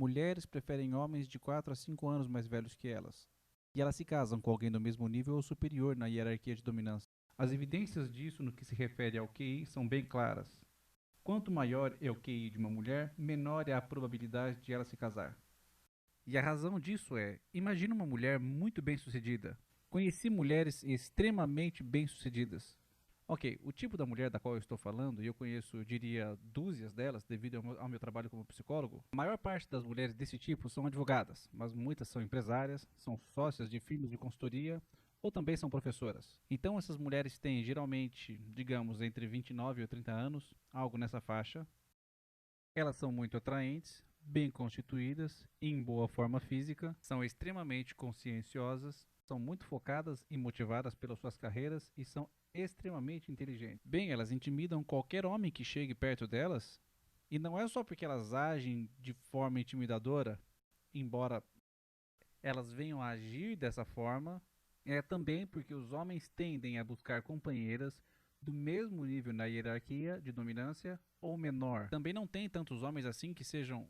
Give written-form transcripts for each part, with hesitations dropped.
Mulheres preferem homens de 4 a 5 anos mais velhos que elas, e elas se casam com alguém do mesmo nível ou superior na hierarquia de dominância. As evidências disso no que se refere ao QI são bem claras. Quanto maior é o QI de uma mulher, menor é a probabilidade de ela se casar. E a razão disso é, imagine uma mulher muito bem-sucedida. Conheci mulheres extremamente bem-sucedidas. Ok, o tipo da mulher da qual eu estou falando, e eu conheço, eu diria, dúzias delas devido ao meu trabalho como psicólogo. A maior parte das mulheres desse tipo são advogadas, mas muitas são empresárias, são sócias de firmas de consultoria ou também são professoras. Então essas mulheres têm geralmente, digamos, entre 29 ou 30 anos, algo nessa faixa. Elas são muito atraentes, bem constituídas, em boa forma física, são extremamente conscienciosas, são muito focadas e motivadas pelas suas carreiras e são extremamente inteligentes. Bem, elas intimidam qualquer homem que chegue perto delas, e não é só porque elas agem de forma intimidadora, embora elas venham a agir dessa forma, é também porque os homens tendem a buscar companheiras do mesmo nível na hierarquia de dominância ou menor. Também não tem tantos homens assim que sejam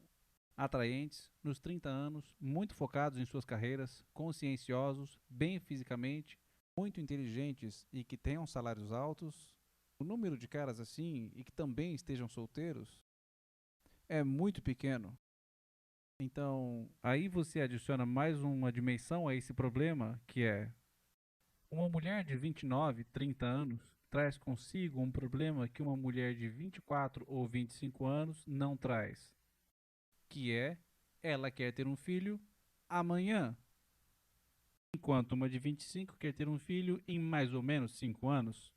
atraentes, nos 30 anos, muito focados em suas carreiras, conscienciosos, bem fisicamente, muito inteligentes e que tenham salários altos. O número de caras assim e que também estejam solteiros é muito pequeno. Então, aí você adiciona mais uma dimensão a esse problema, que é uma mulher de 29, 30 anos traz consigo um problema que uma mulher de 24 ou 25 anos não traz, que é ela quer ter um filho amanhã, enquanto uma de 25 quer ter um filho em mais ou menos 5 anos.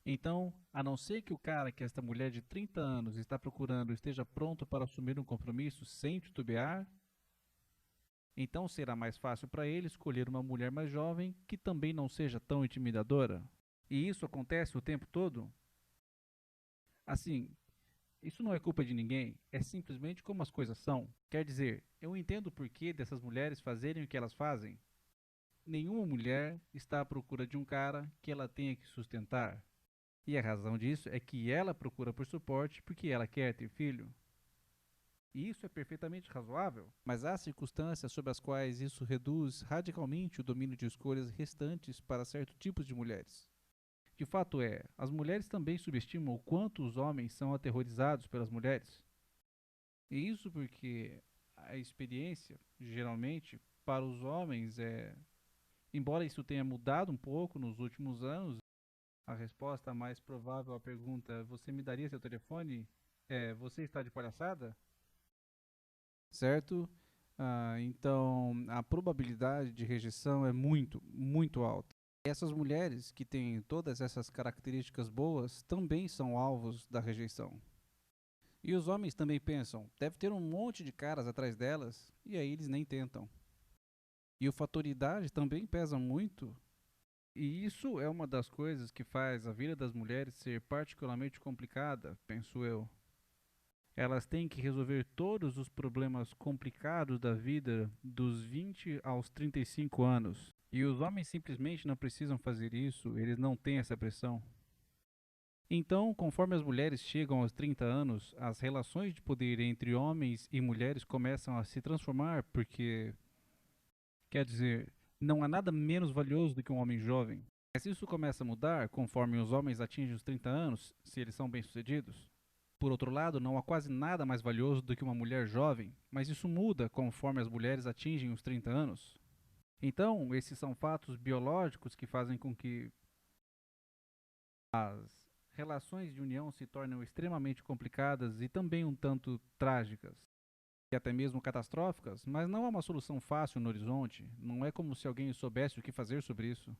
Então, a não ser que o cara que esta mulher de 30 anos está procurando esteja pronto para assumir um compromisso sem titubear, então será mais fácil para ele escolher uma mulher mais jovem que também não seja tão intimidadora. E isso acontece o tempo todo? Assim, isso não é culpa de ninguém, é simplesmente como as coisas são. Quer dizer, eu entendo o porquê dessas mulheres fazerem o que elas fazem. Nenhuma mulher está à procura de um cara que ela tenha que sustentar. E a razão disso é que ela procura por suporte porque ela quer ter filho. E isso é perfeitamente razoável, mas há circunstâncias sobre as quais isso reduz radicalmente o domínio de escolhas restantes para certos tipos de mulheres. De fato é, as mulheres também subestimam o quanto os homens são aterrorizados pelas mulheres. E isso porque a experiência, geralmente, para os homens embora isso tenha mudado um pouco nos últimos anos, a resposta mais provável à pergunta, você me daria seu telefone? Você está de palhaçada? Certo? Então, a probabilidade de rejeição é muito, muito alta. Essas mulheres que têm todas essas características boas também são alvos da rejeição. E os homens também pensam, deve ter um monte de caras atrás delas, e aí eles nem tentam. E o fator idade também pesa muito, e isso é uma das coisas que faz a vida das mulheres ser particularmente complicada, penso eu. Elas têm que resolver todos os problemas complicados da vida dos 20 aos 35 anos. E os homens simplesmente não precisam fazer isso, eles não têm essa pressão. Então, conforme as mulheres chegam aos 30 anos, as relações de poder entre homens e mulheres começam a se transformar porque, quer dizer, não há nada menos valioso do que um homem jovem. Mas isso começa a mudar conforme os homens atingem os 30 anos, se eles são bem-sucedidos. Por outro lado, não há quase nada mais valioso do que uma mulher jovem, mas isso muda conforme as mulheres atingem os 30 anos. Então, esses são fatos biológicos que fazem com que as relações de união se tornem extremamente complicadas e também um tanto trágicas, e até mesmo catastróficas, mas não há uma solução fácil no horizonte, não é como se alguém soubesse o que fazer sobre isso.